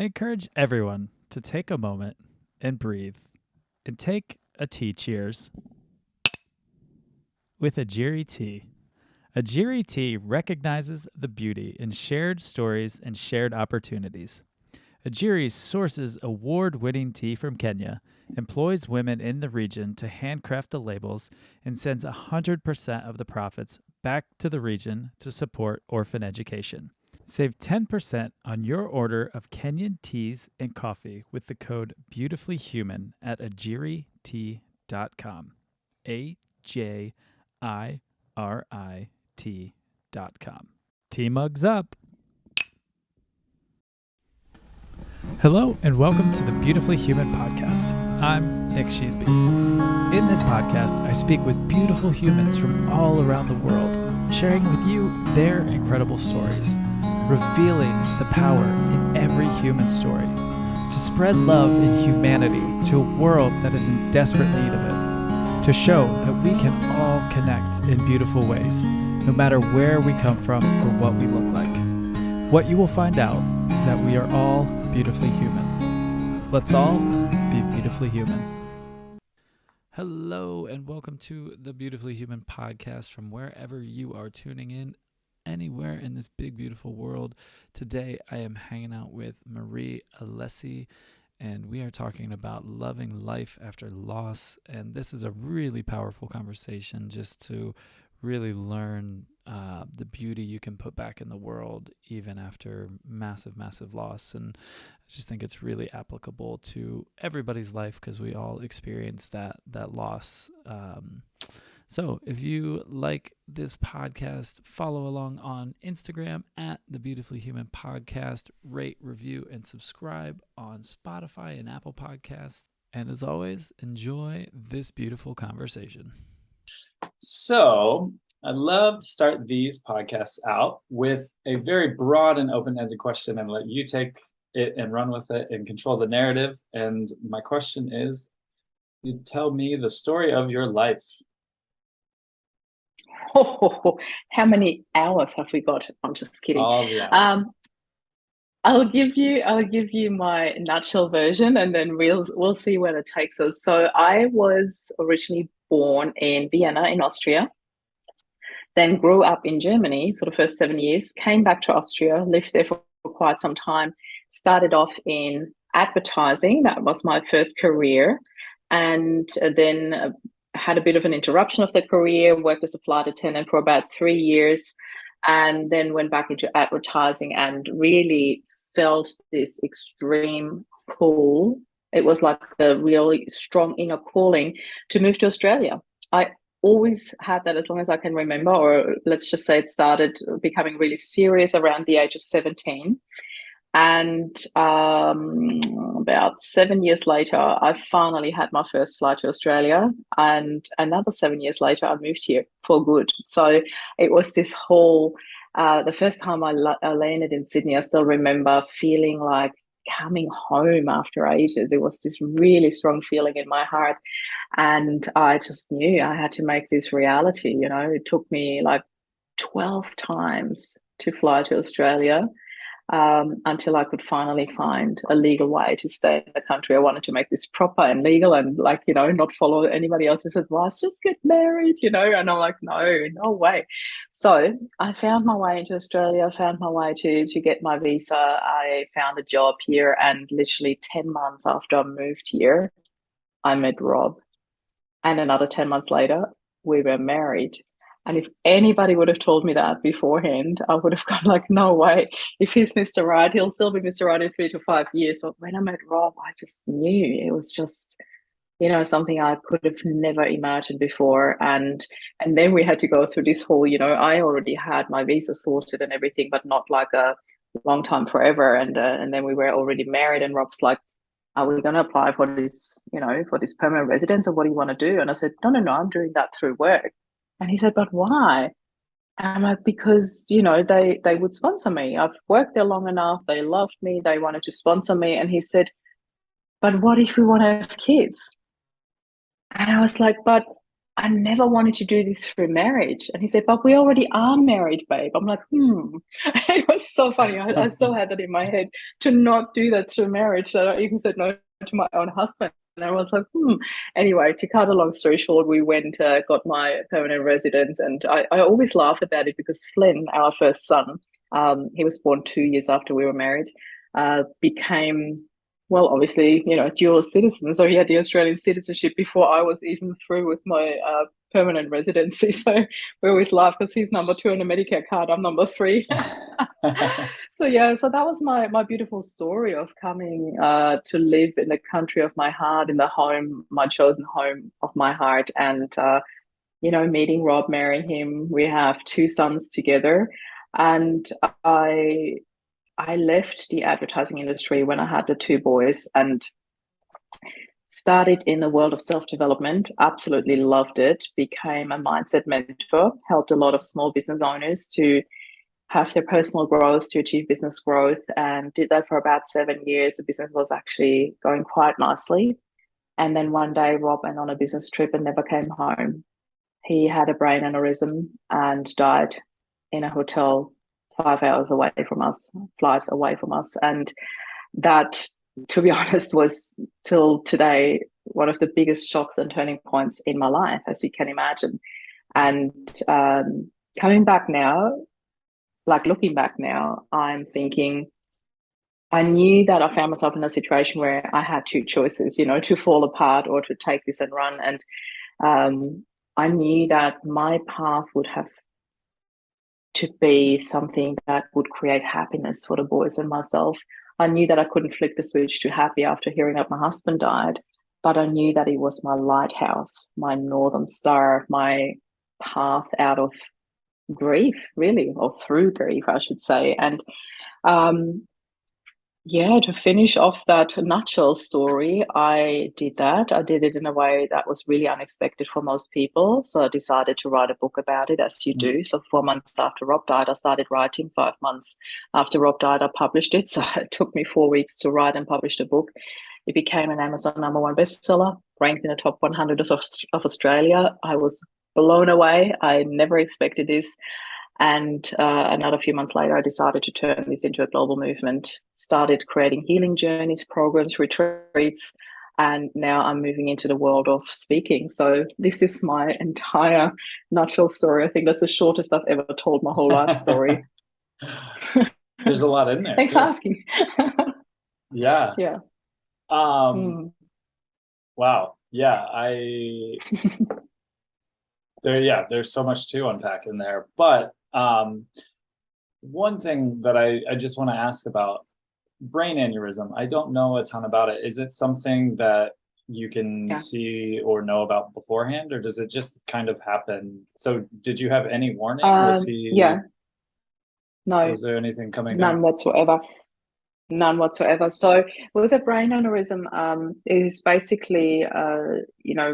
I encourage everyone to take a moment and breathe and take a tea cheers with a Ajiri tea. A Ajiri tea recognizes the beauty in shared stories and shared opportunities. Ajiri sources award-winning tea from Kenya, employs women in the region to handcraft the labels, and sends 100% of the profits back to the region to support orphan education. Save 10% on your order of Kenyan teas and coffee with the code BeautifullyHuman at ajiritea.com. AJIRIT.com. Tea mugs up. Hello and welcome to the Beautifully Human podcast. I'm Nick Sheesby. In this podcast, I speak with beautiful humans from all around the world, sharing with you their incredible stories, revealing the power in every human story, to spread love and humanity to a world that is in desperate need of it, to show that we can all connect in beautiful ways, no matter where we come from or what we look like. What you will find out is that we are all beautifully human. Let's all be beautifully human. Hello and welcome to the Beautifully Human podcast from wherever you are tuning in, anywhere in this big, beautiful world. Today I am hanging out with Marie Alessi, and we are talking about loving life after loss. And this is a really powerful conversation just to really learn the beauty you can put back in the world even after massive, massive loss. And I just think it's really applicable to everybody's life because we all experience that loss. So if you like this podcast, follow along on Instagram at the Beautifully Human Podcast, rate, review, and subscribe on Spotify and Apple Podcasts. And as always, enjoy this beautiful conversation. So I'd love to start these podcasts out with a very broad and open-ended question and let you take it and run with it and control the narrative. And my question is, you tell me the story of your life. Oh, how many hours have we got? I'm just kidding. All the hours. I'll give you my nutshell version, and then we'll see where it takes us. So I was originally born in Vienna in Austria, then grew up in Germany for the first 7 years, came back to Austria, lived there for quite some time, started off in advertising. That was my first career, and then had a bit of an interruption of the career, worked as a flight attendant for about 3 years, and then went back into advertising and really felt this extreme pull. It was like a really strong inner calling to move to Australia. I always had that as long as I can remember, or let's just say it started becoming really serious around the age of 17. And about 7 years later, I finally had my first flight to Australia, and another 7 years later, I moved here for good. So it was this whole, the first time I landed in Sydney, I still remember feeling like coming home after ages. It was this really strong feeling in my heart, and I just knew I had to make this reality. You know, it took me like 12 times to fly to Australia. Until I could finally find a legal way to stay in the country. I wanted to make this proper and legal and not follow anybody else's advice, just get married, and I'm like, no way. So I found my way into Australia, found my way to get my visa. I found a job here, and literally 10 months after I moved here, I met Rob. And another 10 months later, we were married. And if anybody would have told me that beforehand, I would have gone like, no way. If he's Mr. Right, he'll still be Mr. Right in 3 to 5 years. But when I met Rob, I just knew it was just, something I could have never imagined before. And then we had to go through this whole, I already had my visa sorted and everything, but not like a long time forever. And then we were already married, and Rob's like, are we going to apply for this, for this permanent residence, or what do you want to do? And I said, no, I'm doing that through work. And he said, but why? And I'm like, because, they would sponsor me. I've worked there long enough. They loved me. They wanted to sponsor me. And he said, but what if we want to have kids? And I was like, but I never wanted to do this through marriage. And he said, but we already are married, babe. I'm like, It was so funny. I still had that in my head to not do that through marriage. That I even said no to my own husband. And I was like, Anyway, to cut a long story short, we went, got my permanent residence. And I always laugh about it because Flynn, our first son, he was born 2 years after we were married, became, well, obviously, dual citizen. So he had the Australian citizenship before I was even through with my permanent residency. So we always laugh because he's number 2 on the Medicare card. I'm number 3. So yeah, so that was my beautiful story of coming to live in the country of my heart, in the home, my chosen home of my heart, and meeting Rob, marrying him. We have 2 sons together, and I left the advertising industry when I had the 2 boys and started in the world of self-development. Absolutely loved it. Became a mindset mentor, helped a lot of small business owners to have their personal growth, to achieve business growth, and did that for about 7 years. The business was actually going quite nicely. And then one day, Rob went on a business trip and never came home. He had a brain aneurysm and died in a hotel 5 hours away from us, flights away from us. And that, to be honest, was till today one of the biggest shocks and turning points in my life, as you can imagine. And coming back now, like looking back now, I'm thinking, I knew that I found myself in a situation where I had 2 choices, to fall apart or to take this and run. And I knew that my path would have to be something that would create happiness for the boys and myself. I knew that I couldn't flick the switch to happy after hearing that my husband died, but I knew that it was my lighthouse, my northern star, my path out of grief, really, or through grief, I should say. And to finish off that nutshell story, I did that. I did it in a way that was really unexpected for most people. So I decided to write a book about it, as you do. So 4 months after Rob died, I started writing. 5 months after Rob died, I published it. So it took me 4 weeks to write and publish the book. It became an Amazon #1 bestseller, ranked in the top 100 of Australia. I was blown away. I never expected this. And another few months later, I decided to turn this into a global movement, started creating healing journeys, programs, retreats, and now I'm moving into the world of speaking. So this is my entire nutshell story. I think that's the shortest I've ever told my whole life story. There's a lot in there. Thanks too. for asking. Yeah. Yeah. Wow. Yeah. There's so much to unpack in there. But one thing that I just want to ask about brain aneurysm, I don't know a ton about it. Is it something that you can see or know about beforehand, or does it just kind of happen? So did you have any warning? No. Was there anything coming None up? whatsoever. None whatsoever. So with a brain aneurysm, it is basically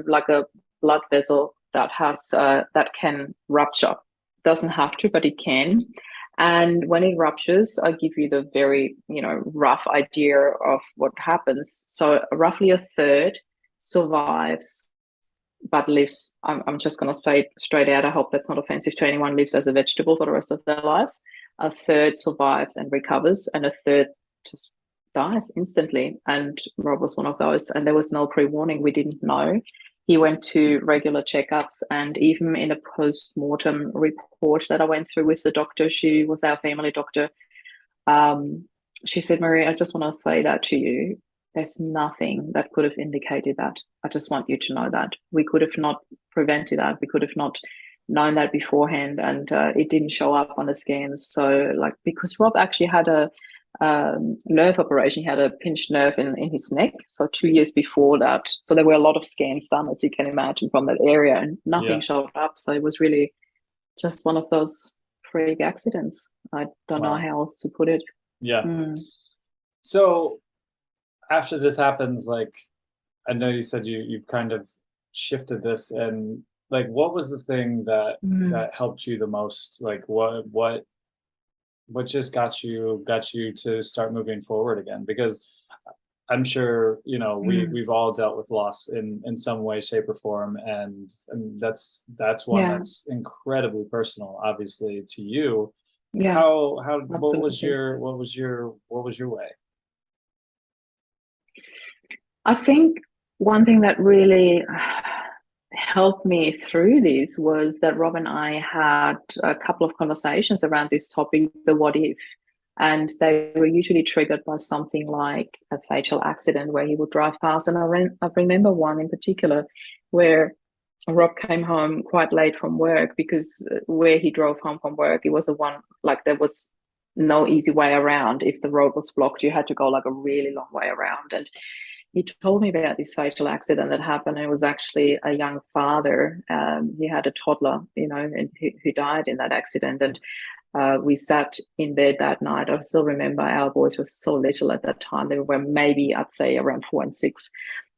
like a blood vessel that has that can rupture. Doesn't have to, but it can. And when it ruptures, I give you the very rough idea of what happens. So roughly a third survives, but lives. I'm just going to say it straight out. I hope that's not offensive to anyone. Lives as a vegetable for the rest of their lives. A third survives and recovers, and a third just dies instantly. And Rob was one of those. And there was no pre-warning. We didn't know. He went to regular checkups, and even in a post-mortem report that I went through with the doctor, she was our family doctor. She said, Marie, I just want to say that to you. There's nothing that could have indicated that. I just want you to know that. We could have not prevented that. We could have not known that beforehand, and it didn't show up on the scans. So because Rob actually had a nerve operation. He had a pinched nerve in his neck. So 2 years before that, so there were a lot of scans done, as you can imagine, from that area, and nothing showed up. So it was really just one of those freak accidents. I don't know how else to put it. Yeah. So after this happens, I know you said you've kind of shifted this, and what was the thing that helped you the most? What just got you to start moving forward again? Because I'm sure, Mm. we've all dealt with loss in some way, shape, or form, and that's one Yeah, that's incredibly personal, obviously, to you. yeah, How absolutely. what was your way? I think one thing that really helped me through this was that Rob and I had a couple of conversations around this topic, the what if. And they were usually triggered by something like a fatal accident where he would drive past. And I remember one in particular where Rob came home quite late from work because where he drove home from work, it was a one, like there was no easy way around. If the road was blocked, you had to go like a really long way around. And he told me about this fatal accident that happened. It was actually a young father. He had a toddler, and who died in that accident. And we sat in bed that night. I still remember our boys were so little at that time. They were maybe, I'd say, around 4 and 6.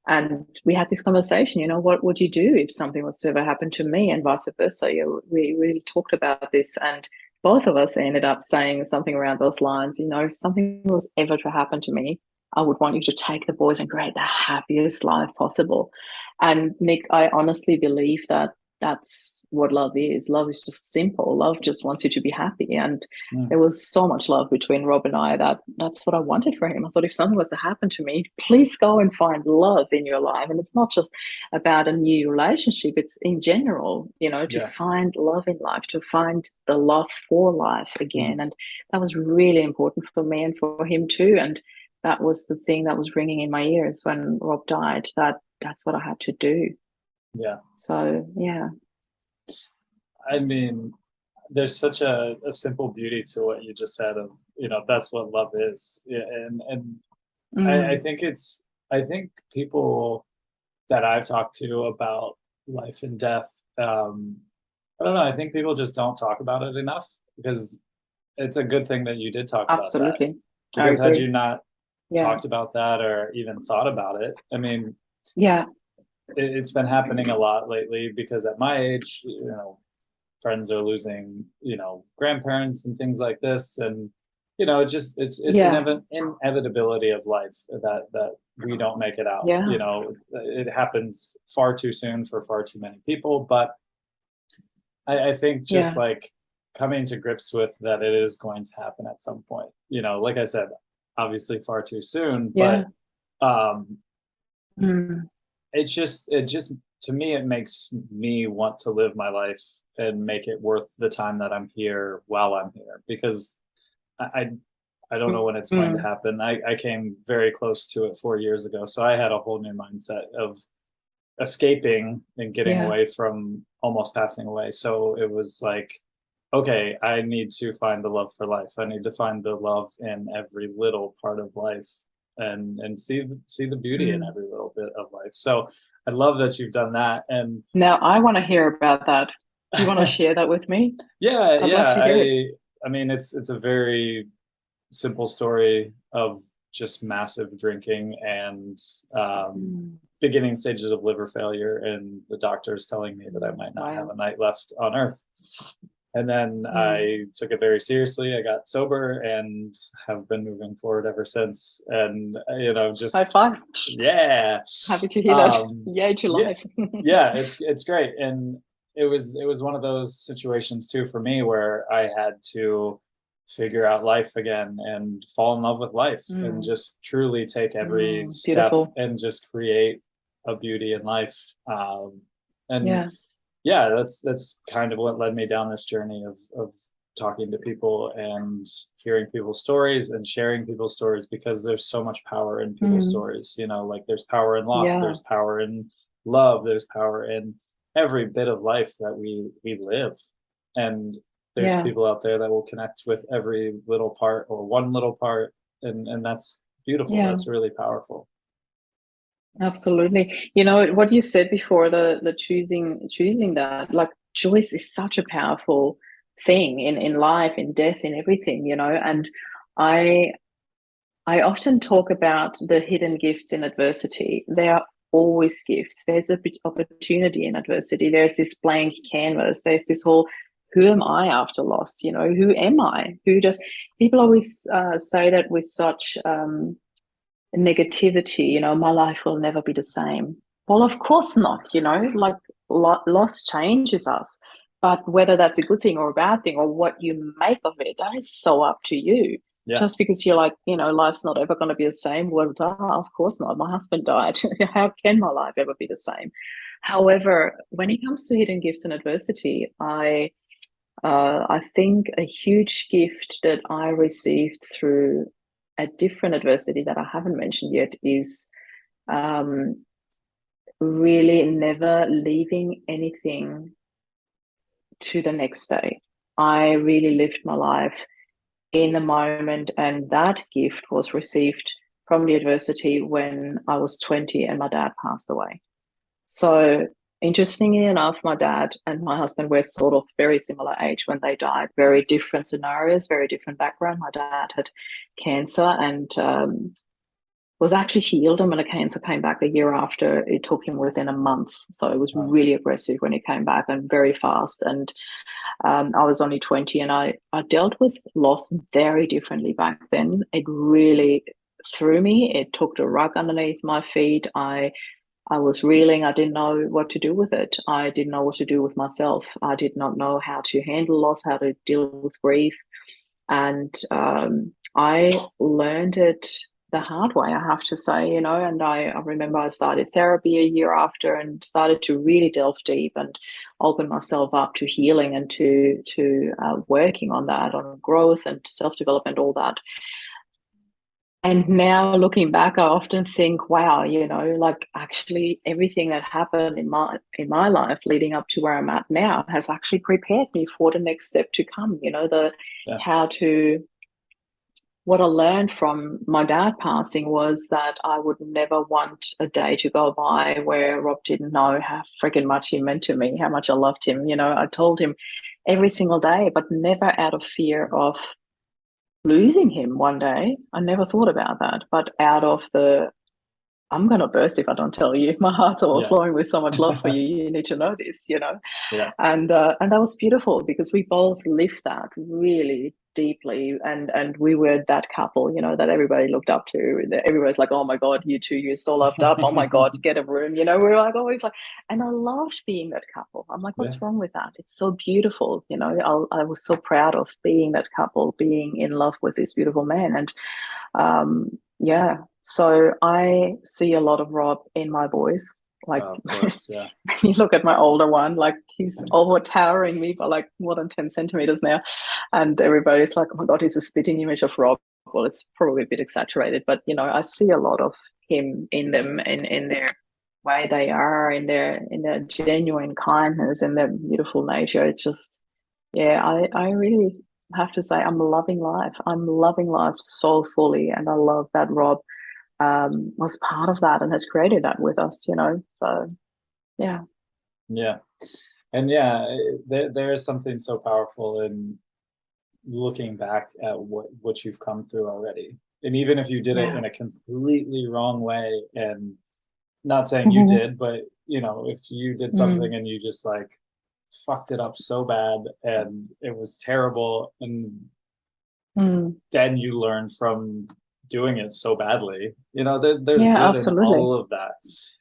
And we had this conversation, what would you do if something was to ever happen to me and vice versa? We really talked about this. And both of us ended up saying something around those lines, if something was ever to happen to me, I would want you to take the boys and create the happiest life possible. And Nick, I honestly believe that that's what love is. Love is just simple. Love just wants you to be happy. And Mm, there was so much love between Rob and I that's what I wanted for him. I thought if something was to happen to me, please go and find love in your life. And it's not just about a new relationship, it's in general, to yeah. find love in life, to find the love for life Mm, again. And that was really important for me and for him too. And that was the thing that was ringing in my ears when Rob died, that's what I had to do. yeah. So yeah. I mean, there's such a simple beauty to what you just said of, that's what love is. Yeah, and I Mm, think I think people that I've talked to about life and death, I don't know, I think people just don't talk about it enough, because it's a good thing that you did talk about that. absolutely. I Because had agree. you not Yeah. talked about that or even thought about it, I mean, Yeah. it's been happening a lot lately, because at my age, friends are losing, grandparents and things like this. And, it's an Yeah. inevitability of life that we don't make it out. Yeah. It happens far too soon for far too many people. But I think just Yeah. like coming to grips with that it is going to happen at some point. Like I said, obviously far too soon, Yeah. but um Mm, it just to me, it makes me want to live my life and make it worth the time that I'm here while I'm here, because I I, I don't know when it's going to mm, happen. I came very close to it 4 years ago, so I had a whole new mindset of escaping and getting yeah. away from almost passing away. So it was like, okay, I need to find the love for life. I need to find the love in every little part of life, and see the beauty in Mm. every little bit of life. So I love that you've done that. And Now I want to hear about that. Do you want to share that with me? yeah, I'd love yeah. to hear it. I mean, it's a very simple story of just massive drinking and Mm, beginning stages of liver failure, and the doctors telling me that I might not have wow. a night left on earth. And then Mm. I took it very seriously. I got sober and have been moving forward ever since. And High just five. yeah, Happy to hear that. um, Yay to yeah, life. yeah. It's great. And it was one of those situations too for me where I had to figure out life again and fall in love with life and Mm, just truly take every step beautiful. and just create a beauty in life. And Yeah. yeah, that's kind of what led me down this journey of talking to people and hearing people's stories and sharing people's stories, because there's so much power in people's Mm, stories. Like there's power in loss, yeah. there's power in love, there's power in every bit of life that we live. And there's Yeah. people out there that will connect with every little part or one little part, and that's beautiful. Yeah. That's really powerful. Absolutely. What you said before, the choosing that, like choice is such a powerful thing in life, in death, in everything, and I I often talk about the hidden gifts in adversity. There are always gifts. There's an opportunity in adversity. There's this blank canvas. There's this whole, who am I after loss? Who am I? Who does people always say that with such negativity, my life will never be the same. Well, of course not, like loss changes us. But whether that's a good thing or a bad thing, or what you make of it, that is so up to you. Yeah. Just because you're like, life's not ever going to be the same. Well, of course not. My husband died. How can my life ever be the same? However, when it comes to hidden gifts and adversity, I think a huge gift that I received through a different adversity that I haven't mentioned yet is really never leaving anything to the next day. I really lived my life in the moment, and that gift was received from the adversity when I was 20 and my dad passed away. So interestingly enough, my dad and my husband were sort of very similar age when they died. Very different scenarios, very different background. My dad had cancer and was actually healed, and when the cancer came back a year after, it took him within a month. So it was really aggressive when he came back and very fast. And I was only 20, and I dealt with loss very differently back then. It really threw me. It took the rug underneath my feet. I was reeling. I didn't know what to do with it. I didn't know what to do with myself. I did not know how to handle loss, how to deal with grief. And I learned it the hard way, I have to say, and I remember I started therapy a year after and started to really delve deep and open myself up to healing and to working on that, on growth and self-development, all that. And now looking back, I often think, wow, like actually everything that happened in my life leading up to where I'm at now has actually prepared me for the next step to come. What I learned from my dad passing was that I would never want a day to go by where Rob didn't know how freaking much he meant to me, how much I loved him. I told him every single day, but never out of fear of losing him one day. I never thought about that, but out of I'm going to burst if I don't tell you. My heart's overflowing with so much love for you. You need to know this, Yeah. And that was beautiful because we both lived that really deeply, and we were that couple, that everybody looked up to. Everybody's like, "Oh my God, you two, you're so loved up. Oh my God, get a room." We were like always like, and I loved being that couple. I'm like, what's wrong with that? It's so beautiful, I was so proud of being that couple, being in love with this beautiful man, and so I see a lot of Rob in my boys. Like, of course, yeah. You look at my older one, like he's over towering me by like more than 10 centimeters now. And everybody's like, oh my God, he's a spitting image of Rob. Well, it's probably a bit exaggerated, but I see a lot of him in them, in their way they are, in their genuine kindness and their beautiful nature. It's just, I really have to say I'm loving life. I'm loving life so fully, and I love that Rob was part of that and has created that with us, so yeah. And there is something so powerful in looking back at what you've come through already, and even if you did it in a completely wrong way, and not saying you did, but if you did something and you just like fucked it up so bad and it was terrible, and then you learn from doing it so badly, there's good absolutely. in all of that.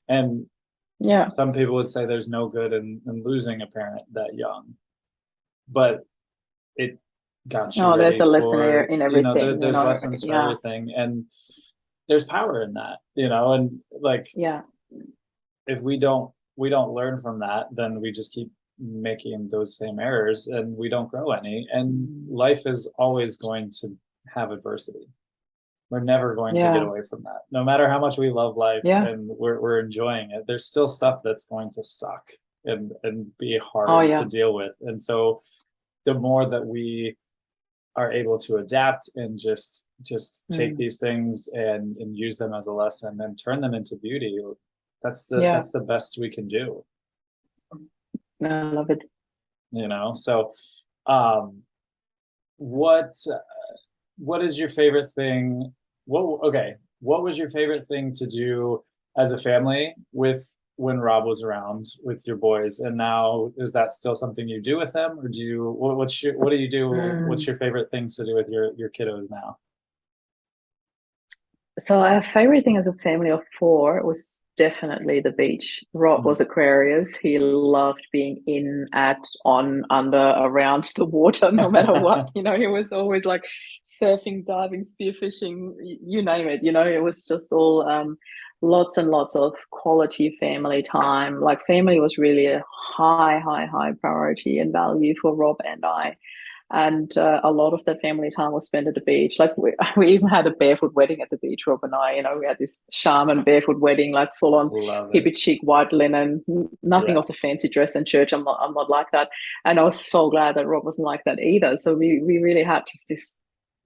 And some people would say there's no good in losing a parent that young, but it got you ready. There's a lesson in everything. There's lessons for everything, and there's power in that, and like if we don't learn from that, then we just keep making those same errors and we don't grow any. And life is always going to have adversity. We're never going to get away from that. No matter how much we love life and we're enjoying it, there's still stuff that's going to suck and be hard to deal with. And so the more that we are able to adapt and just take these things and use them as a lesson and turn them into beauty, that's the best we can do. I love it. So what is your favorite thing? What was your favorite thing to do as a family when Rob was around with your boys? And now, is that still something you do with them, or do you what do you do? What's your favorite things to do with your kiddos now? So our favorite thing as a family of four was definitely the beach. Rob was Aquarius. He loved being in, at, on, under, around the water, no matter what. You know, he was always like surfing, diving, spearfishing, you name it. You know, it was just all lots and lots of quality family time. Like family was really a high priority and value for Rob and I. And a lot of the family time was spent at the beach. Like we even had a barefoot wedding at the beach, Rob and I. You know, we had this shaman barefoot wedding, like full on hippie chic white linen, nothing of the fancy dress in church. I'm not like that. And I was so glad that Rob wasn't like that either. So we really had just this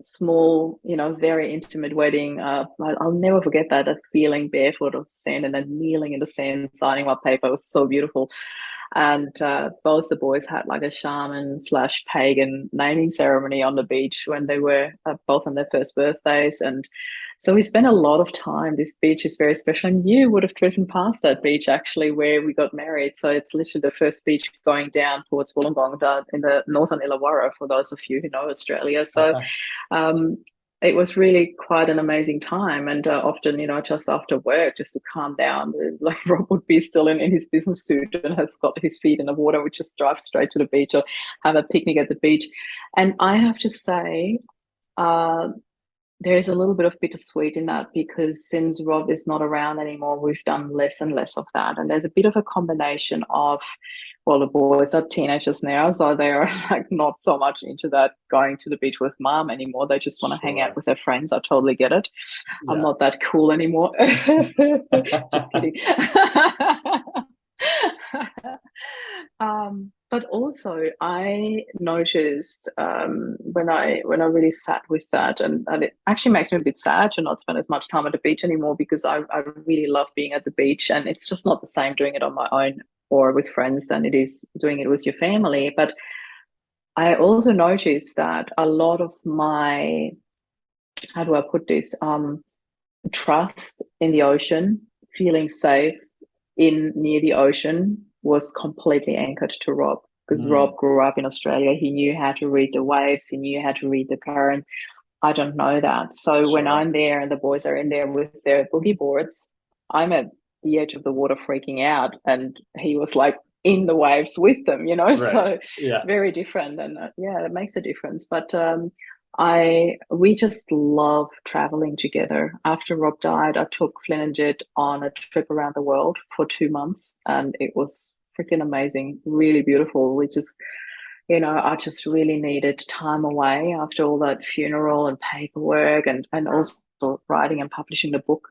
small, you know, very intimate wedding. I'll never forget that feeling barefoot of the sand and then kneeling in the sand, signing my paper. It was so beautiful. And both the boys had like a shaman / pagan naming ceremony on the beach when they were both on their first birthdays. And so we spent a lot of time. This beach is very special. And you would have driven past that beach actually where we got married. So it's literally the first beach going down towards Wollongong in the northern Illawarra, for those of you who know Australia. So it was really quite an amazing time. And often, you know, just after work, just to calm down, like Rob would be still in his business suit and have got his feet in the water, which just drive straight to the beach or have a picnic at the beach. And I have to say, there's a little bit of bittersweet in that, because since Rob is not around anymore, we've done less and less of that. And there's a bit of a combination of, well, the boys are teenagers now, so they're like not so much into that going to the beach with mom anymore. They just want to hang out with their friends. I totally get it. Yeah. I'm not that cool anymore. Just kidding. But also I noticed when I really sat with that, and it actually makes me a bit sad to not spend as much time at the beach anymore, because I really love being at the beach, and it's just not the same doing it on my own or with friends than it is doing it with your family. But I also noticed that a lot of my, how do I put this, trust in the ocean, feeling safe near the ocean, was completely anchored to Rob, because Rob grew up in Australia. He knew how to read the waves. He knew how to read the current. I don't know that. So when I'm there and the boys are in there with their boogie boards, I'm at the edge of the water freaking out, and he was like in the waves with them, you know. Right. So very different. And it makes a difference. But we just love traveling together. After Rob died, I took Flynn and Jed on a trip around the world for 2 months, and it was freaking amazing, really beautiful. We just, you know, I just really needed time away after all that funeral and paperwork and also writing and publishing the book.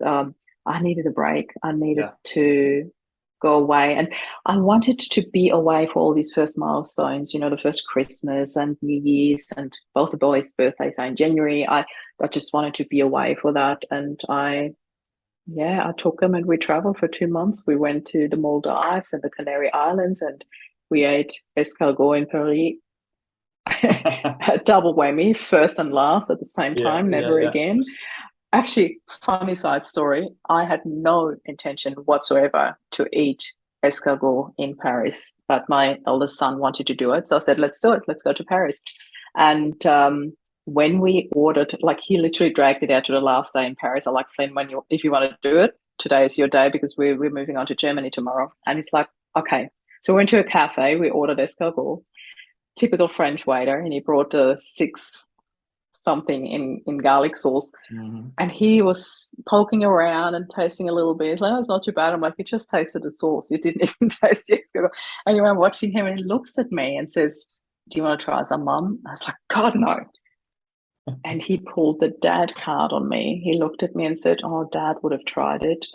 I needed a break. I needed to go away, and I wanted to be away for all these first milestones, you know, the first Christmas and New Year's, and both the boys' birthdays are in January. I just wanted to be away for that, and I took them and we traveled for 2 months. We went to the Maldives and the Canary Islands, and we ate escargot in Paris. A double whammy, first and last at the same time, never again. Actually, funny side story, I had no intention whatsoever to eat escargot in Paris, but my eldest son wanted to do it. So I said, let's do it. Let's go to Paris. And when we ordered, like, he literally dragged it out to the last day in Paris. I like, Flynn, if you want to do it, today is your day, because we're moving on to Germany tomorrow. And it's like, okay. So we went to a cafe, we ordered escargot, typical French waiter, and he brought 6 something in garlic sauce, and he was poking around and tasting a little bit. He's like, oh, it's not too bad. I'm like, you just tasted the sauce, you didn't even taste the escargot. Anyway, I'm watching him, and he looks at me and says, do you want to try some, Mum? I was like, God, no. And he pulled the dad card on me. He looked at me and said, oh, Dad would have tried it.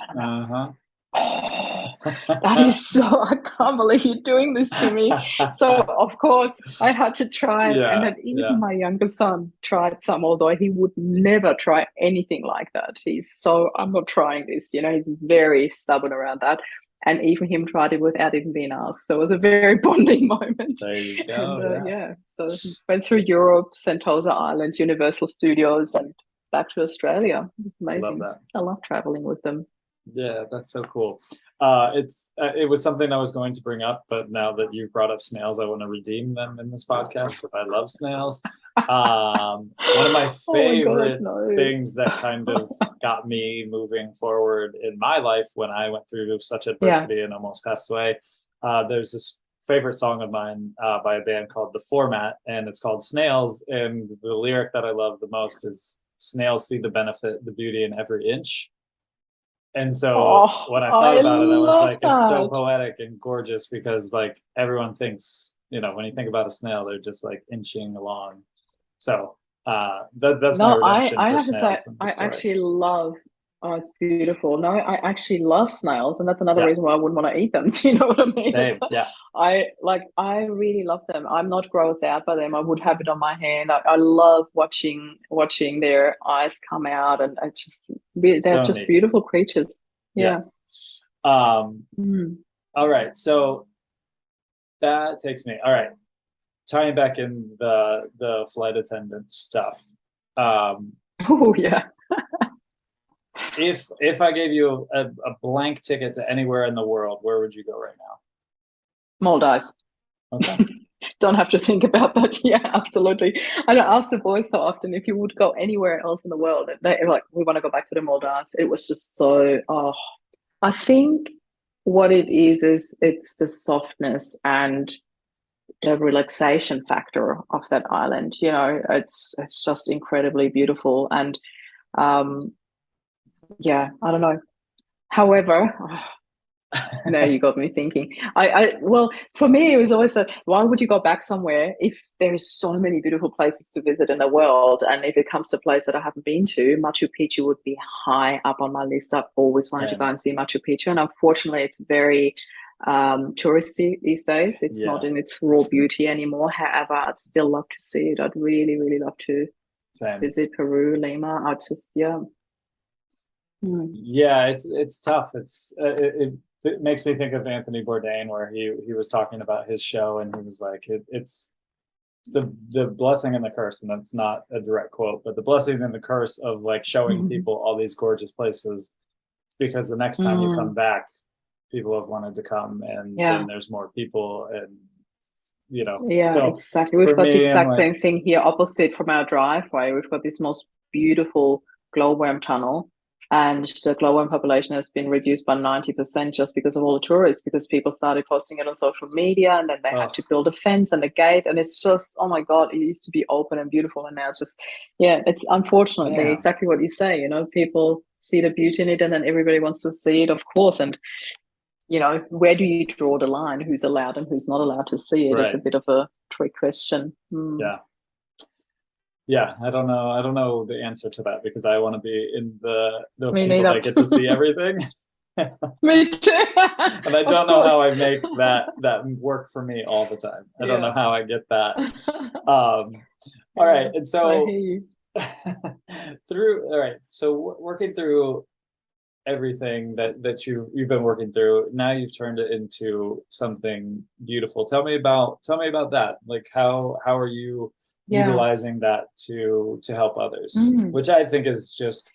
That is so, I can't believe you're doing this to me. So of course I had to try it, and then even my younger son tried some, although he would never try anything like that. He's so, I'm not trying this, you know, he's very stubborn around that. And even him tried it without even being asked. So it was a very bonding moment. There you go. And, so went through Europe, Sentosa Island, Universal Studios, and back to Australia. Amazing. Love that. I love traveling with them. Yeah, that's so cool. it was something I was going to bring up, but now that you've brought up snails, I want to redeem them in this podcast because I love snails. One of my Oh my God, favorite no. things that kind of got me moving forward in my life when I went through such adversity and almost passed away. There's this favorite song of mine by a band called The Format, and it's called Snails. And the lyric that I love the most is snails see the benefit, the beauty in every inch. And so when I thought about it, I was like, it's so poetic and gorgeous because like everyone thinks, when you think about a snail, they're just like inching along. So that's my redemption I for have to say, snails. I actually love, oh, it's beautiful. No, I actually love snails, and that's another reason why I wouldn't want to eat them. Do you know what I mean? Same, yeah. I really love them. I'm not grossed out by them. I would have it on my hand. I love watching their eyes come out, and they're So just neat. beautiful creatures. Yeah. All right. So that takes me. All right. Tying back in the flight attendant stuff. Oh yeah. If I gave you a blank ticket to anywhere in the world, where would you go right now? Maldives. Okay. Don't have to think about that. Yeah, absolutely. I don't ask the boys so often if you would go anywhere else in the world. They're like, we want to go back to the Maldives. It was just so, I think what it is it's the softness and the relaxation factor of that island. It's just incredibly beautiful. And yeah, I don't know. However, now you got me thinking. Well, for me, it was always that why would you go back somewhere if there's so many beautiful places to visit in the world? And if it comes to a place that I haven't been to, Machu Picchu would be high up on my list. I've always wanted to go and see Machu Picchu. And unfortunately, it's very touristy these days. It's not in its raw beauty anymore. However, I'd still love to see it. I'd really, really love to visit Peru, Lima. I'd just, yeah. Yeah, it's tough. It makes me think of Anthony Bourdain, where he was talking about his show, and he was like, it's the blessing and the curse, and that's not a direct quote, but the blessing and the curse of like showing people all these gorgeous places, because the next time you come back, people have wanted to come, and then there's more people, and so exactly. We've got the exact same thing here opposite from our driveway. We've got this most beautiful glowworm tunnel, and the glowworm population has been reduced by 90% just because of all the tourists, because people started posting it on social media, and then they had to build a fence and a gate, and it's just, oh my God, it used to be open and beautiful, and now it's just, it's unfortunately exactly what you say. People see the beauty in it, and then everybody wants to see it, of course. And where do you draw the line? Who's allowed and who's not allowed to see it? Right. It's a bit of a trick question. Yeah, I don't know the answer to that, because I want to be in the people that get to see everything. Me too. And I don't know how I make that work for me all the time. I don't know how I get that. All right, and so working through everything that you've been working through, now you've turned it into something beautiful. Tell me about that. Like how are you utilizing that to help others, which I think is just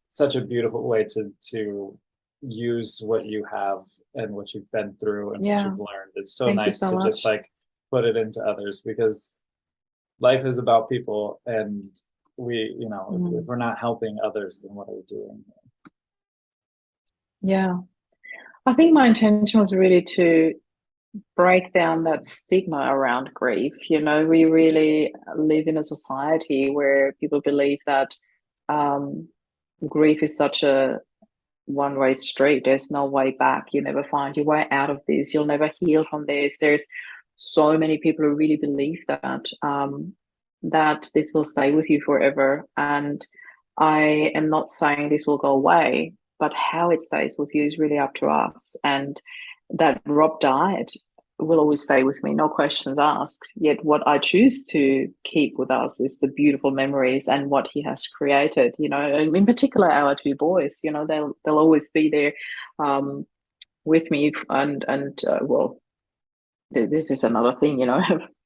such a beautiful way to use what you have and what you've been through and what you've learned. It's so nice to just like put it into others, because life is about people, and we if we're not helping others, then what are we doing? I think my intention was really to break down that stigma around grief. We really live in a society where people believe that grief is such a one-way street. There's no way back. You never find your way out of this. You'll never heal from this. There's so many people who really believe that that this will stay with you forever. And I am not saying this will go away, but how it stays with you is really up to us. And that Rob died will always stay with me, no questions asked. Yet what I choose to keep with us is the beautiful memories and what he has created. In particular, our two boys. They'll always be there with me. And well, this is another thing.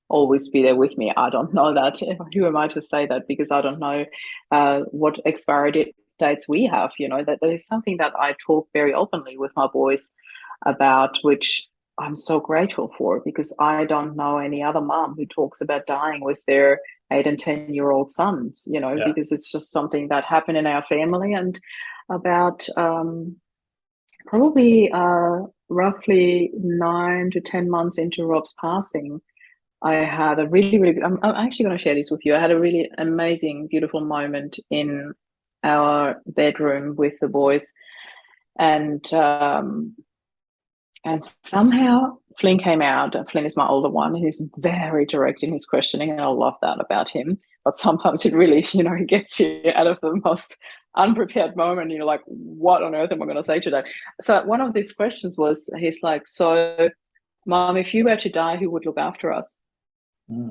Always be there with me. I don't know that. Who am I to say that? Because I don't know what expiry dates we have, that is something that I talk very openly with my boys about, which I'm so grateful for, because I don't know any other mom who talks about dying with their 8 and 10-year-old sons, because it's just something that happened in our family. And about probably roughly 9 to 10 months into Rob's passing, I had a really, really, I'm actually going to share this with you. I had a really amazing, beautiful moment in our bedroom with the boys. And somehow Flynn came out. Flynn is my older one. He's very direct in his questioning, and I love that about him. But sometimes it really, gets you out of the most unprepared moment. You're like, what on earth am I going to say today? So one of these questions was, he's like, so, Mom, if you were to die, who would look after us?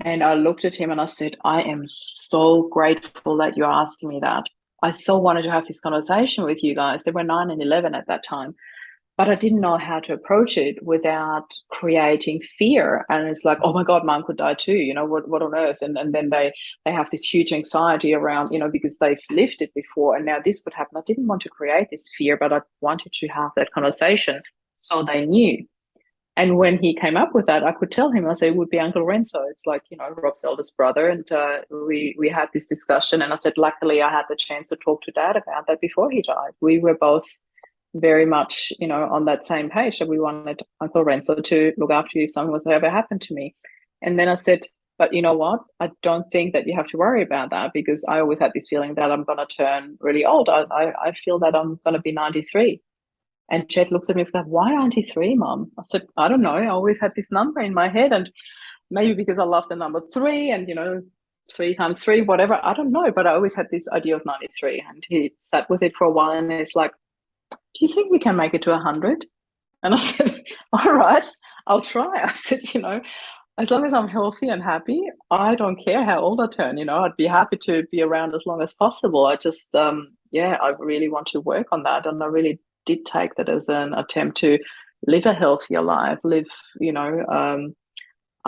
And I looked at him and I said, I am so grateful that you're asking me that. I so wanted to have this conversation with you guys. They were 9 and 11 at that time, but I didn't know how to approach it without creating fear. And it's like, oh my God, Mom could die too. What on earth? And then they have this huge anxiety around, because they've lived it before and now this would happen. I didn't want to create this fear, but I wanted to have that conversation so they knew. And when he came up with that, I could tell him, I said, it would be Uncle Renzo. It's like, Rob's eldest brother. And we had this discussion. And I said, luckily, I had the chance to talk to Dad about that before he died. We were both very much, on that same page, that we wanted Uncle Renzo to look after you if something was to ever happen to me. And then I said, but you know what? I don't think that you have to worry about that, because I always had this feeling that I'm going to turn really old. I feel that I'm going to be 93. And Chet looks at me and says, why 93, Mom? I said, I don't know. I always had this number in my head. And maybe because I love the number 3 and, 3 times 3, whatever. I don't know. But I always had this idea of 93. And he sat with it for a while and it's like, do you think we can make it to 100? And I said, all right, I'll try. I said, as long as I'm healthy and happy, I don't care how old I turn. I'd be happy to be around as long as possible. I just, I really want to work on that. And I really did take that as an attempt to live a healthier life,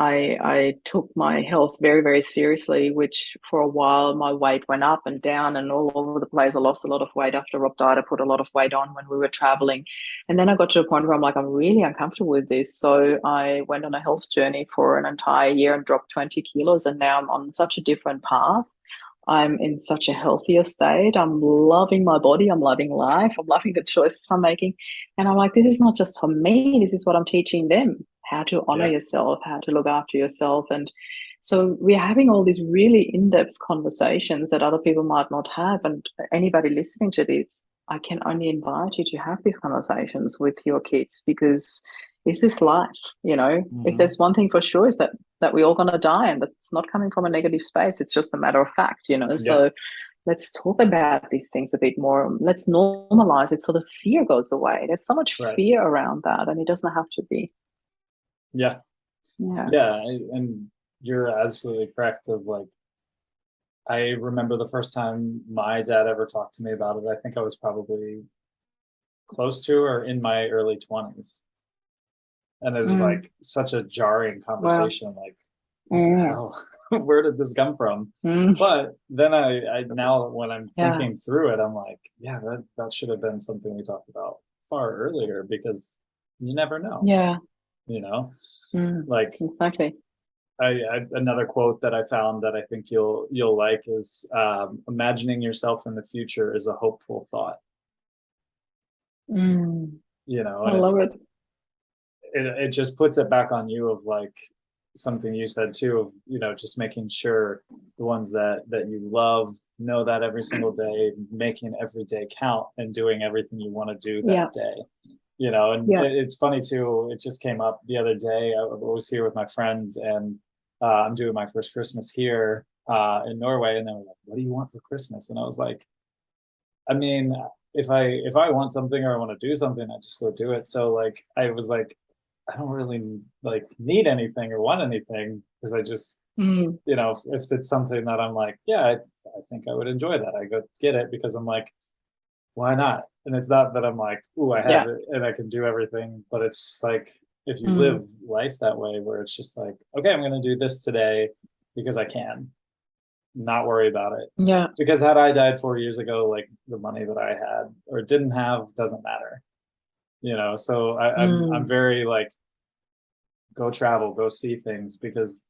I took my health very, very seriously, which for a while my weight went up and down and all over the place. I lost a lot of weight after Rob died. I put a lot of weight on when we were traveling. And then I got to a point where I'm like, I'm really uncomfortable with this. So I went on a health journey for an entire year and dropped 20 kilos. And now I'm on such a different path. I'm in such a healthier state. I'm loving my body. I'm loving life. I'm loving the choices I'm making. And I'm like, this is not just for me. This is what I'm teaching them, how to honor yourself, how to look after yourself. And so we're having all these really in-depth conversations that other people might not have. And anybody listening to this, I can only invite you to have these conversations with your kids, because this is life. If there's one thing for sure, is that we're all going to die, and that's not coming from a negative space. It's just a matter of fact, So let's talk about these things a bit more. Let's normalize it so the fear goes away. There's so much fear around that, and it doesn't have to be. Yeah. And you're absolutely correct. Of like, I remember the first time my dad ever talked to me about it. I think I was probably close to or in my early 20s. And it was like such a jarring conversation. Wow. Like, wow, where did this come from? But then I now when I'm thinking through it, I'm like, yeah, that should have been something we talked about far earlier, because you never know. Yeah. Like exactly. I another quote that I found that I think you'll like is, imagining yourself in the future is a hopeful thought. And I love it. It just puts it back on you of like something you said too, of just making sure the ones that you love know that every single day, making every day count and doing everything you want to do that day. It's funny too, it just came up the other day. I was here with my friends, and I'm doing my first Christmas here in Norway, and they were like, what do you want for Christmas? And I was like, I mean, if I want something or I want to do something, I just go do it. So like I was like, I don't really like need anything or want anything, because I just if it's something that I'm like, I think I would enjoy that, I go get it, because I'm like, why not? And it's not that I'm like, ooh, I have it and I can do everything, but it's just like, if you live life that way, where it's just like, okay, I'm going to do this today because I can, not worry about it. Yeah. Because had I died 4 years ago, like the money that I had or didn't have doesn't matter, So I'm very like, go travel, go see things, because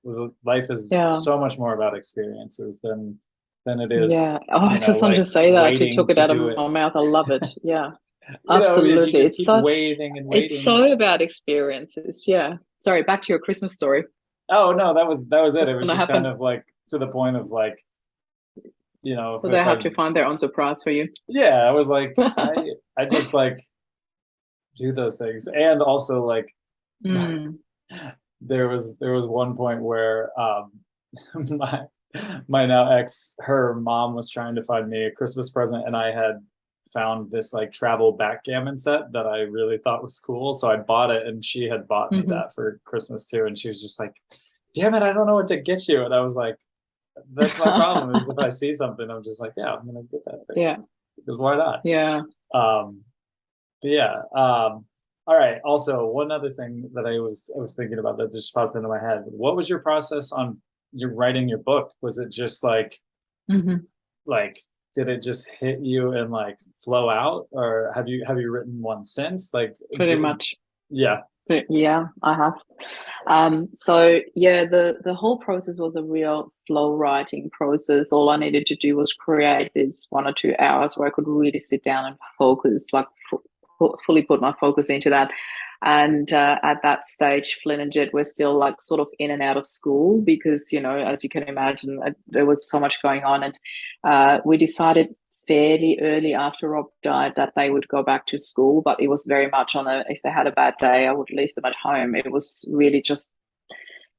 life is Yeah. so much more about experiences than it is, Yeah. Oh, I just wanted like to say that. You waiting took it to out of do it. my mouth. I love it. Yeah. If you Absolutely. just keep waiting and It's waiting. so about experiences. Yeah. Sorry, back to your Christmas story. Oh no, that was it. What's It was gonna just kind happen? of like to the point of like, So they if have I, to find their own surprise for you. yeah, I was like, I just like do those things. And also like, Mm. there was one point where my my now ex, her mom was trying to find me a Christmas present, and I had found this like travel backgammon set that I really thought was cool. So I bought it, and she had bought me Hmm. that for Christmas too. And she was just like, damn it, I don't know what to get you. And I was like, that's my problem, is if I see something, I'm just like, yeah, I'm gonna get that thing. Yeah. Because why not? Yeah. Um, but yeah. All right. Also, one other thing that I was thinking about that just popped into my head. What was your process on your writing your book? Was it just Hmm. like did it just hit you and like flow out, or have you written one since? Like, Pretty much. yeah. Yeah, I have. So yeah, the whole process was a real flow writing process. All I needed to do was create this 1 or 2 hours where I could really sit down and focus, like fully put my focus into that. And at that stage, Flynn and Jet were still like sort of in and out of school because, as you can imagine, there was so much going on. And we decided fairly early after Rob died that they would go back to school, but it was very much if they had a bad day, I would leave them at home. It was really just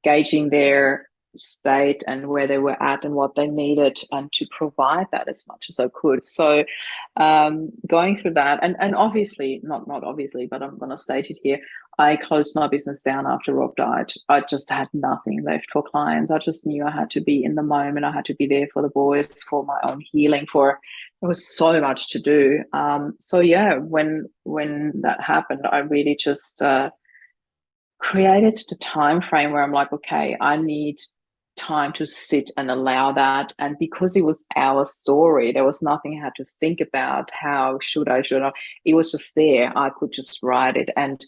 gauging their state and where they were at and what they needed, and to provide that as much as I could. So going through that, and obviously, not obviously, but I'm going to state it here, I closed my business down after Rob died. I just had nothing left for clients. I just knew I had to be in the moment. I had to be there for the boys, for my own healing, there was so much to do. So yeah, when that happened, I really just created the time frame where I'm like, okay, I need time to sit and allow that. And because it was our story, there was nothing I had to think about. How should I? It was just there. I could just write it. And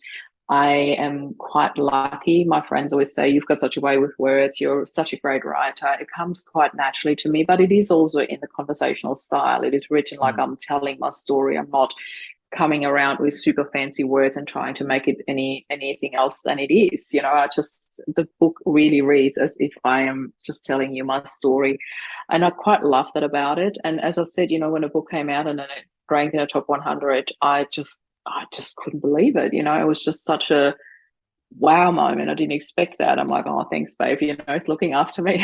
I am quite lucky. My friends always say, you've got such a way with words. You're such a great writer. It comes quite naturally to me, but it is also in the conversational style. It is written like I'm telling my story. I'm not coming around with super fancy words and trying to make it anything else than it is. The book really reads as if I am just telling you my story. And I quite love that about it. And as I said, when a book came out and then it ranked in the top 100, I just couldn't believe it. It was just such a wow moment. I didn't expect that. I'm like, oh, thanks, babe. It's looking after me.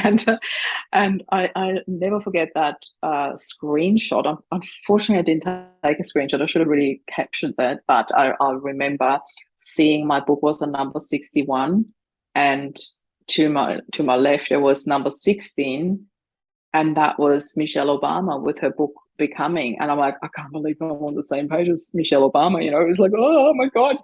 And I never forget that screenshot. Unfortunately, I didn't take a screenshot. I should have really captured that. But I remember seeing my book was a number 61, and to my left there was number 16, and that was Michelle Obama with her book Becoming. And I'm like, I can't believe I'm on the same page as Michelle Obama. It was like, oh my god.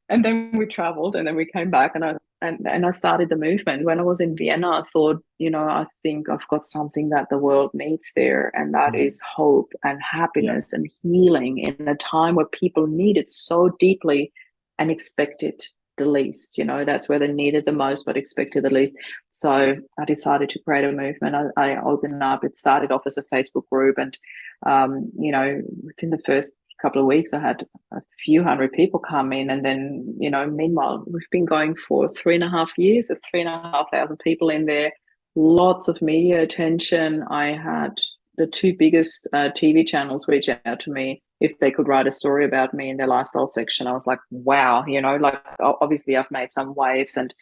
And then we traveled, and then we came back, and I started the movement. When I was in Vienna, I thought, I think I've got something that the world needs there, and that is hope and happiness and healing in a time where people need it so deeply and expect it the least. That's where they need it the most, but expected the least. So I decided to create a movement. I opened up. It started off as a Facebook group, and within the first couple of weeks, I had a few hundred people come in, and then meanwhile, we've been going for 3.5 years. There's 3,500 people in there. Lots of media attention. I had the two biggest TV channels reach out to me if they could write a story about me in their lifestyle section. I was like, wow, like obviously I've made some waves, and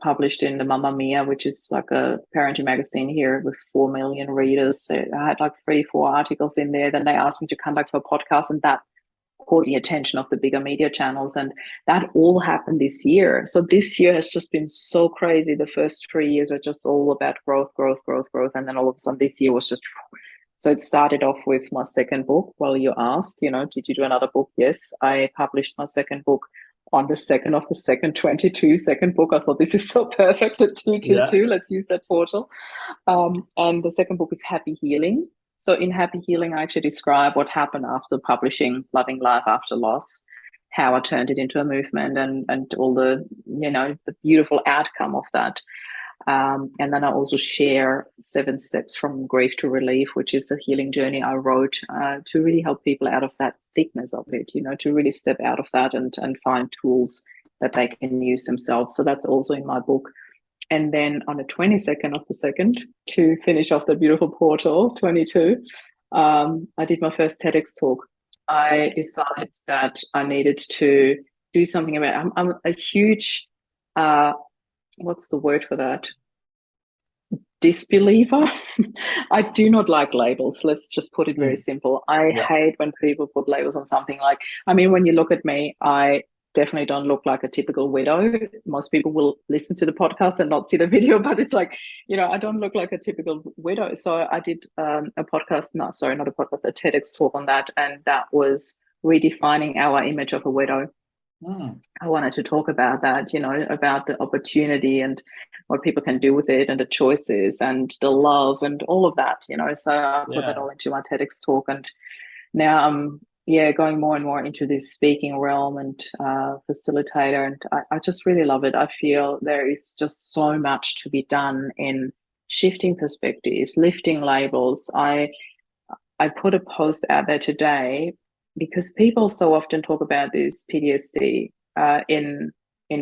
published in the Mamma Mia, which is like a parenting magazine here with 4 million readers. So I had like 3-4 articles in there. Then they asked me to come back for a podcast, and that caught the attention of the bigger media channels. And that all happened this year. So this year has just been so crazy. The first 3 years were just all about growth, growth, growth, growth. And then all of a sudden this year was just... So it started off with my second book. Well, you ask, did you do another book? Yes, I published my second book on the second of the second 22 second book. I thought this is so perfect at 222. Let's use that portal. And the second book is Happy Healing. So in Happy Healing, I actually describe what happened after publishing Loving Life After Loss, how I turned it into a movement, and all the, the beautiful outcome of that. And then I also share 7 steps from grief to relief, which is a healing journey I wrote to really help people out of that thickness of it, to really step out of that and find tools that they can use themselves. So that's also in my book. And then on the 22nd of the second, to finish off the beautiful portal, 22, I did my first TEDx talk. I decided that I needed to do something about it. I'm a huge... what's the word for that? Disbeliever. I do not like labels. Let's just put it very simple. I hate when people put labels on something. When you look at me, I definitely don't look like a typical widow. Most people will listen to the podcast and not see the video, but it's like, I don't look like a typical widow. So I did a TEDx talk on that. And that was redefining our image of a widow. I wanted to talk about that, about the opportunity and what people can do with it and the choices and the love and all of that, so I put that all into my TEDx talk. And now I'm going more and more into this speaking realm and facilitator. And I just really love it. I feel there is just so much to be done in shifting perspectives, lifting labels. I put a post out there today because people so often talk about this PTSD in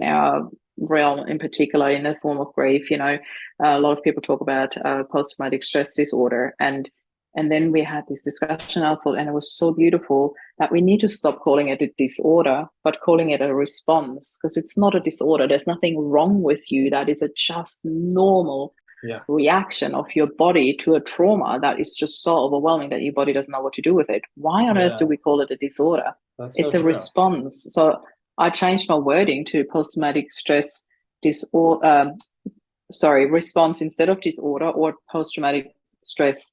our realm, in particular in the form of grief. A lot of people talk about post-traumatic stress disorder, and then we had this discussion. I thought, and it was so beautiful, that we need to stop calling it a disorder, but calling it a response, because it's not a disorder. There's nothing wrong with you. That is a just normal reaction of your body to a trauma that is just so overwhelming that your body doesn't know what to do with it. Why on earth do we call it a disorder? It's a response. So I changed my wording to post-traumatic stress response instead of disorder, or post-traumatic stress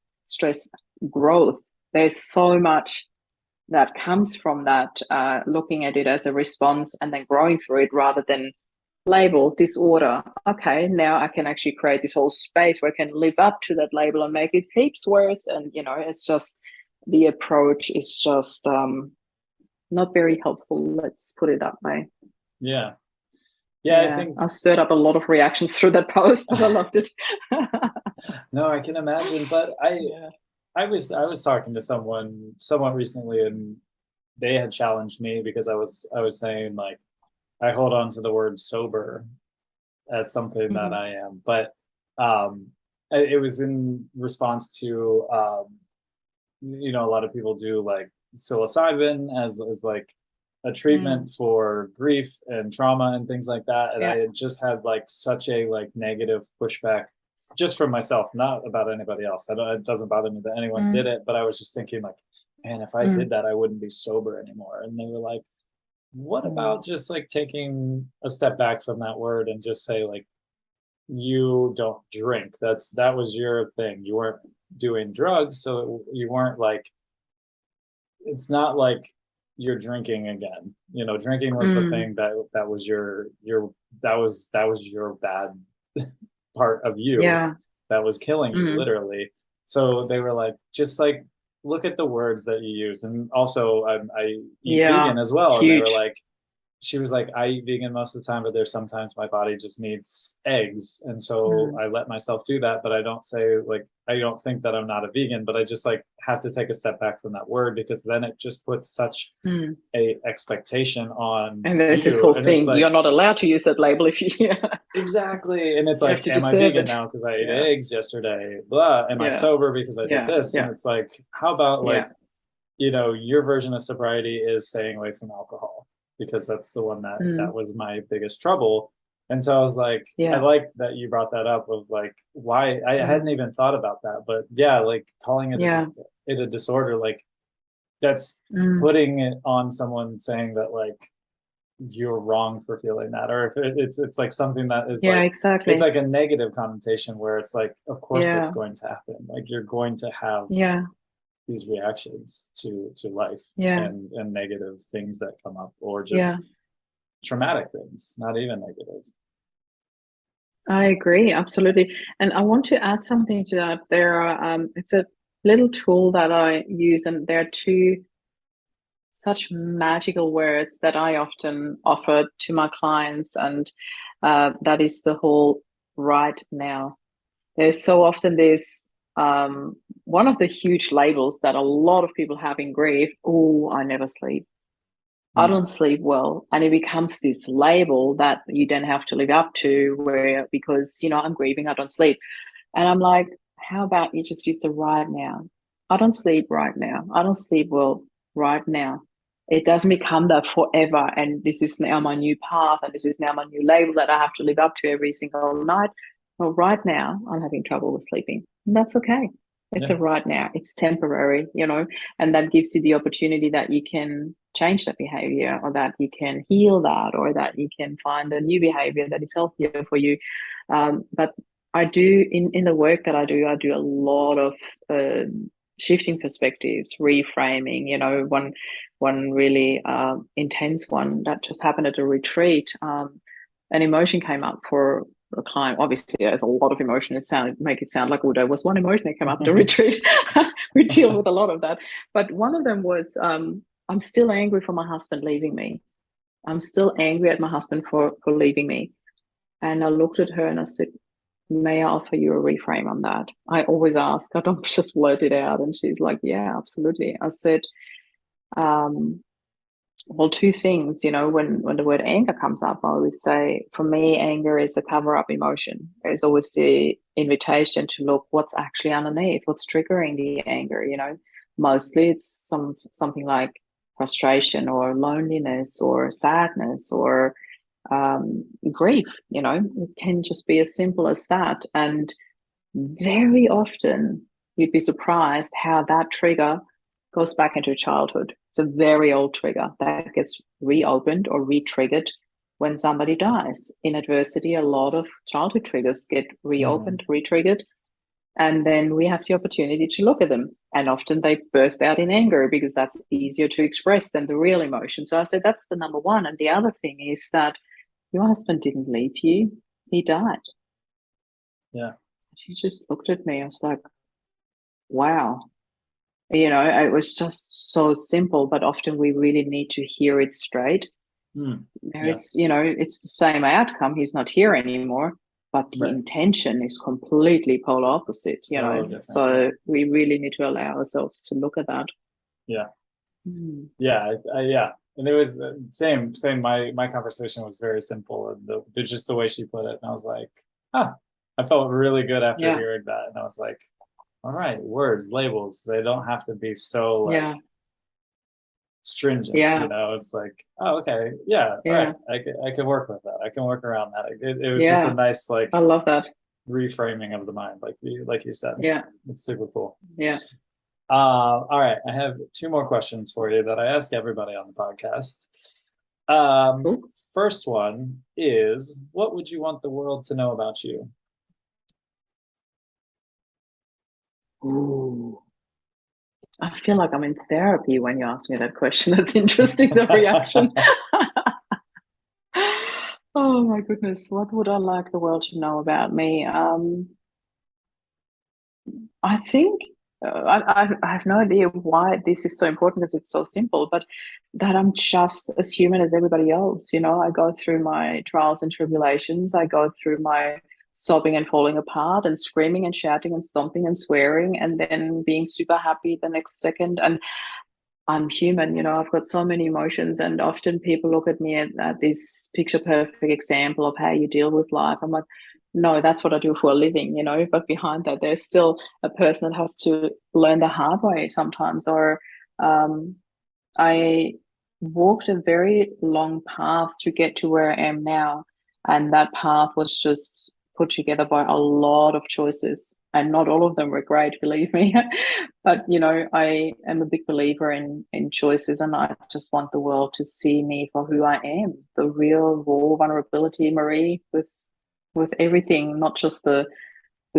growth. There's so much that comes from that, looking at it as a response and then growing through it, rather than label disorder. Okay, now I can actually create this whole space where I can live up to that label and make it heaps worse. And it's just, the approach is just not very helpful, let's put it that way. I think I stirred up a lot of reactions through that post, but I loved it. No, I can imagine. But I was talking to someone recently, and they had challenged me because I was saying, like, I hold on to the word sober as something that I am, but it was in response to a lot of people do like psilocybin as like a treatment for grief and trauma and things like that, and I had just had like such a like negative pushback just from myself, not about anybody else. It doesn't bother me that anyone did it, but I was just thinking, like, man, if I did that, I wouldn't be sober anymore. And they were like, what about just like taking a step back from that word and just say, like, you don't drink. That was your thing. You weren't doing drugs, so you weren't like, it's not like you're drinking again. Drinking was the thing that was your bad part of you that was killing you, literally. So they were like, just like, look at the words that you use. And also I eat vegan as well. Huge. And they were like, she was like, I eat vegan most of the time, but there's sometimes my body just needs eggs. And so I let myself do that, but I don't say, like, I don't think that I'm not a vegan, but I just like have to take a step back from that word, because then it just puts such a expectation on. And there's this whole thing, like, you're not allowed to use that label if you exactly. And it's like, am I vegan now because I ate eggs yesterday? Blah. Am I sober because I did this? And it's like, how about like, your version of sobriety is staying away from alcohol, because that's the one that was my biggest trouble. And so I was like, I like that you brought that up, of like, why I hadn't even thought about that, but like calling it a disorder, like that's putting it on someone, saying that like you're wrong for feeling that, or if it's like something that is exactly, it's like a negative connotation where it's like, of course that's going to happen. Like you're going to have these reactions to life and negative things that come up, or just traumatic things, not even negative. I agree, absolutely. And I want to add something to that. There are, it's a little tool that I use, and there are two such magical words that I often offer to my clients, and that is the whole right now. There's so often this one of the huge labels that a lot of people have in grief. Oh, I never sleep. I don't sleep well. And it becomes this label that you then have to live up to, where, because, I'm grieving, I don't sleep. And I'm like, how about you just use the right now? I don't sleep right now. I don't sleep well right now. It doesn't become that forever. And this is now my new path. And this is now my new label that I have to live up to every single night. Well, right now, I'm having trouble with sleeping. And that's okay. It's a right now. It's temporary, and that gives you the opportunity that you can change that behavior, or that you can heal that, or that you can find a new behavior that is healthier for you. But I do, in the work that I do a lot of shifting perspectives, reframing. One really intense one that just happened at a retreat. An emotion came up for a client. Obviously, there's a lot of emotion. Make it sound like, oh, there was one emotion that came up at a retreat. We deal with a lot of that. But one of them was, I'm still angry for my husband leaving me. I'm still angry at my husband for leaving me. And I looked at her and I said, may I offer you a reframe on that? I always ask, I don't just blurt it out. And she's like, yeah, absolutely. I said, well, two things, when the word anger comes up, I always say, for me, anger is a cover-up emotion. There's always the invitation to look what's actually underneath, what's triggering the anger. Mostly it's something like frustration or loneliness or sadness or grief. It can just be as simple as that. And very often you'd be surprised how that trigger goes back into childhood. It's a very old trigger that gets reopened or re-triggered when somebody dies. In adversity, a lot of childhood triggers get reopened, re-triggered, and then we have the opportunity to look at them. And often they burst out in anger because that's easier to express than the real emotion. So I said, that's the number one. And the other thing is that your husband didn't leave you, he died. Yeah. She just looked at me. I was like, wow. It was just so simple, but often we really need to hear it straight. It's the same outcome. He's not here anymore, but the intention is completely polar opposite, so we really need to allow ourselves to look at that. Yeah. Yeah. And it was the same. My conversation was very simple, and just the way she put it. And I was like, I felt really good after hearing that. And I was like, all right, words, labels, they don't have to be so stringent. It's like, oh, okay, all right, I can work with that. I can work around that. It was just a nice, like, I love that reframing of the mind, like you said. Yeah, it's super cool. Yeah. All right, I have two more questions for you that I ask everybody on the podcast. First one is, what would you want the world to know about you? Ooh, I feel like I'm in therapy when you ask me that question. That's interesting, the reaction. Oh my goodness, what would I like the world to know about me? I think I have no idea why this is so important, because it's so simple, but that I'm just as human as everybody else. I go through my trials and tribulations. I go through my sobbing and falling apart and screaming and shouting and stomping and swearing and then being super happy the next second. And I'm human, I've got so many emotions, and often people look at me at this picture perfect example of how you deal with life. I'm like, no, that's what I do for a living, but behind that, there's still a person that has to learn the hard way sometimes. Or I walked a very long path to get to where I am now. And that path was just put together by a lot of choices, and not all of them were great, believe me. But I am a big believer in choices, and I just want the world to see me for who I am, the real raw vulnerability Marie, with everything, not just the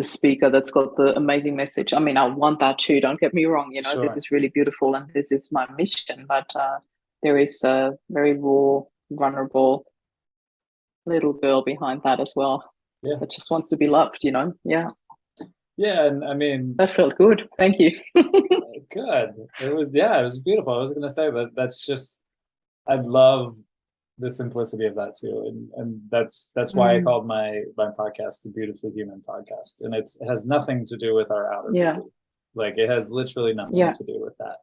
speaker that's got the amazing message. I mean, I want that too, don't get me wrong. Sure. This is really beautiful and this is my mission, but there is a very raw vulnerable little girl behind that as well. Yeah. That just wants to be loved, you know? Yeah. Yeah, and I mean, That felt good. Thank you. good. It was, yeah, it was beautiful. I was gonna say that that's just, I love the simplicity of that too, and that's why I called my podcast the Beautifully Human Podcast, and it has nothing to do with our outer Yeah. beauty. Like it has literally nothing to do with that.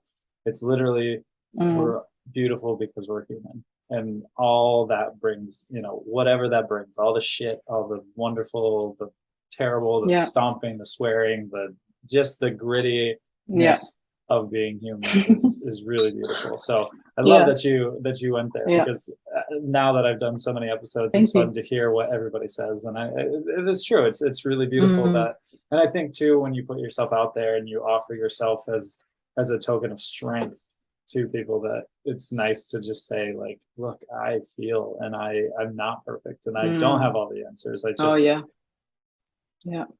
It's literally we're beautiful because we're human, and all that brings, you know, whatever that brings, all the shit, all the wonderful, the terrible, the stomping, the swearing, the just the grittiness of being human is really beautiful. So I love that you went there, because now that I've done so many episodes, it's fun to hear what everybody says, and it is true. It's really beautiful that, and I think too, when you put yourself out there and you offer yourself as a token of strength to people, that it's nice to just say like, look, I feel, and I'm not perfect, and I don't have all the answers. I just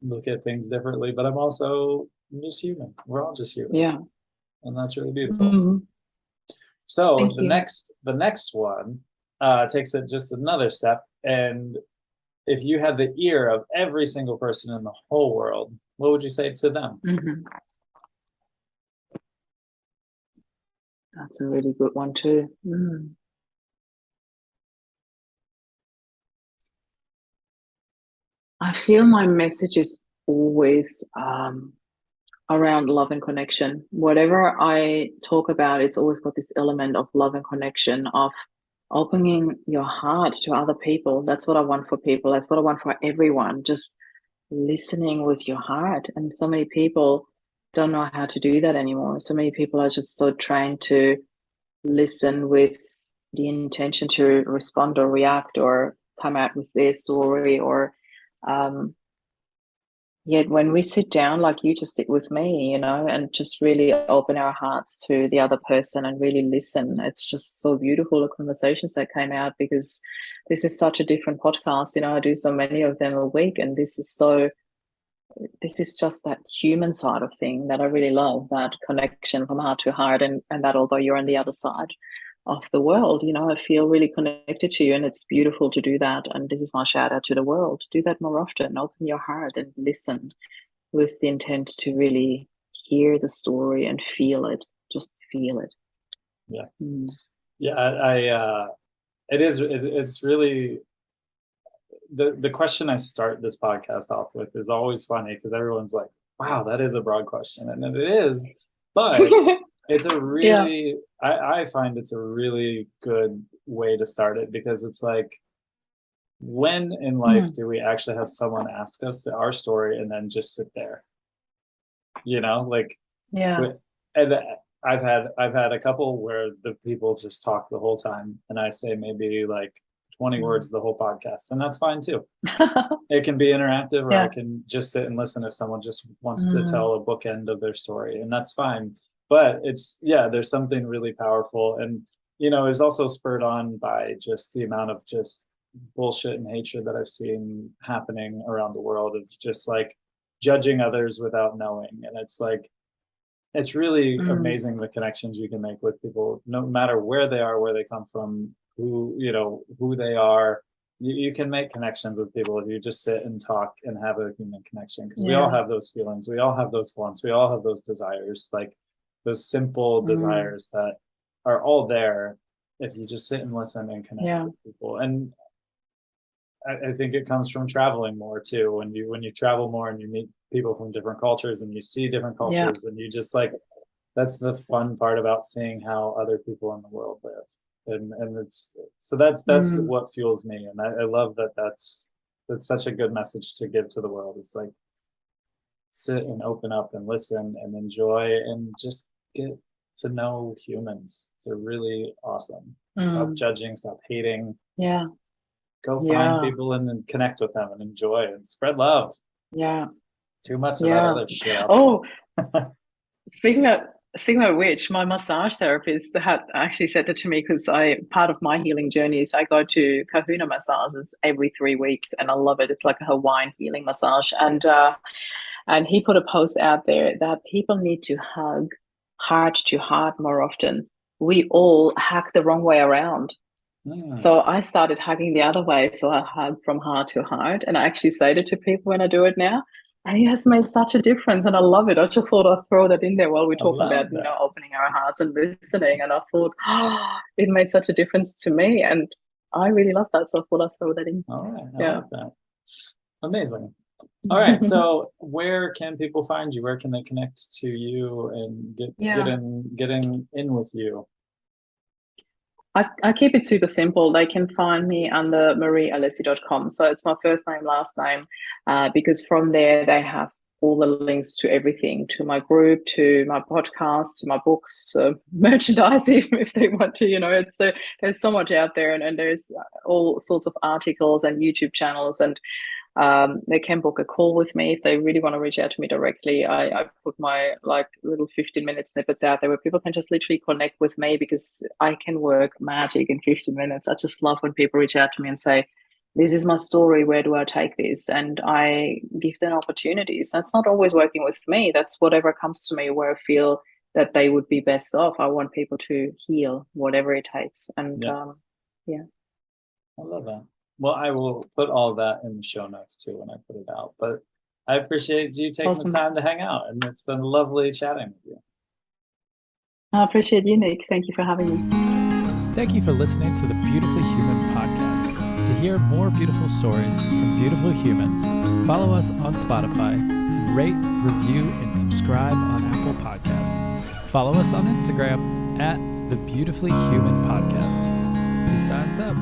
look at things differently, but I'm just human. We're all just human. Yeah. And that's really beautiful. So the next one takes it just another step. And if you had the ear of every single person in the whole world, what would you say to them? That's a really good one too. I feel my message is always around love and connection. Whatever I talk about, it's always got this element of love and connection, of opening your heart to other people. That's what I want for people. That's what I want for everyone. Just listening with your heart. And so many people don't know how to do that anymore. So many people are just so trained to listen with the intention to respond or react or come out with their story, or yet when we sit down, like you just sit with me, you know, and just really open our hearts to the other person and really listen, it's just so beautiful, the conversations that came out, because this is such a different podcast. You know, I do so many of them a week, and this is just that human side of thing that I really love, that connection from heart to heart, and that although you're on the other side of the world, you know, I feel really connected to you, and it's beautiful to do that. And this is my shout out to the world. Do that more often. Open your heart and listen with the intent to really hear the story and feel it. Just feel it. Yeah. Yeah. It's really, the question I start this podcast off with is always funny, because everyone's like, wow, that is a broad question. And it is, but it's a really, I find it's a really good way to start it, because it's like, when in life do we actually have someone ask us our story and then just sit there? You know, like, and I've had a couple where the people just talk the whole time, and I say maybe like 20 words the whole podcast, and that's fine too. It can be interactive, or I can just sit and listen if someone just wants to tell a bookend of their story, and that's fine. But it's, there's something really powerful, and you know, it's also spurred on by just the amount of just bullshit and hatred that I've seen happening around the world, of just like judging others without knowing. And it's like, it's really amazing the connections you can make with people, no matter where they are, where they come from, who they are. You can make connections with people if you just sit and talk and have a human connection, because we all have those feelings, we all have those wants, we all have those desires, like those simple desires that are all there if you just sit and listen and connect with people. And I think it comes from traveling more too. When you travel more and you meet people from different cultures and you see different cultures, and you just like, that's the fun part about seeing how other people in the world live. And it's, so that's what fuels me. And I love that's such a good message to give to the world. It's like, sit and open up and listen and enjoy and just get to know humans. It's really awesome. Stop judging, stop hating. Go find people and then connect with them and enjoy and spread love. Too much of that other shit. Speaking of which, my massage therapist had actually said that to me, because part of my healing journey is I go to Kahuna massages every 3 weeks, and I love it. It's like a Hawaiian healing massage, and he put a post out there that people need to hug heart to heart more often. We all hack the wrong way around. So I started hugging the other way. So I hug from heart to heart. And I actually say it to people when I do it now. And it has made such a difference. And I love it. I just thought I'd throw that in there while we I talk love about, that. opening our hearts and listening. And I thought, it made such a difference to me. And I really love that. So I thought I'd throw that in. All right. I Yeah. like that. Amazing. All right. So where can people find you? Where can they connect to you and getting in with you? I keep it super simple. They can find me under mariealessi.com. So it's my first name, last name, because from there they have all the links to everything, to my group, to my podcast, to my books, merchandise, even if they want to. There's so much out there, and there's all sorts of articles and YouTube channels, and they can book a call with me if they really want to reach out to me directly. I put my little 15-minute snippets out there where people can just literally connect with me, because I can work magic in 15 minutes. I just love when people reach out to me and say, this is my story, where do I take this? And I give them opportunities. That's not always working with me. That's whatever comes to me where I feel that they would be best off. I want people to heal, whatever it takes. And I love that. Well, I will put all that in the show notes too when I put it out. But I appreciate you taking the time to hang out, and it's been lovely chatting with you. I appreciate you, Nick. Thank you for having me. Thank you for listening to the Beautifully Human podcast. To hear more beautiful stories from beautiful humans, follow us on Spotify and rate, review, and subscribe on Apple Podcasts. Follow us on Instagram at the Beautifully Human Podcast. Peace signs up.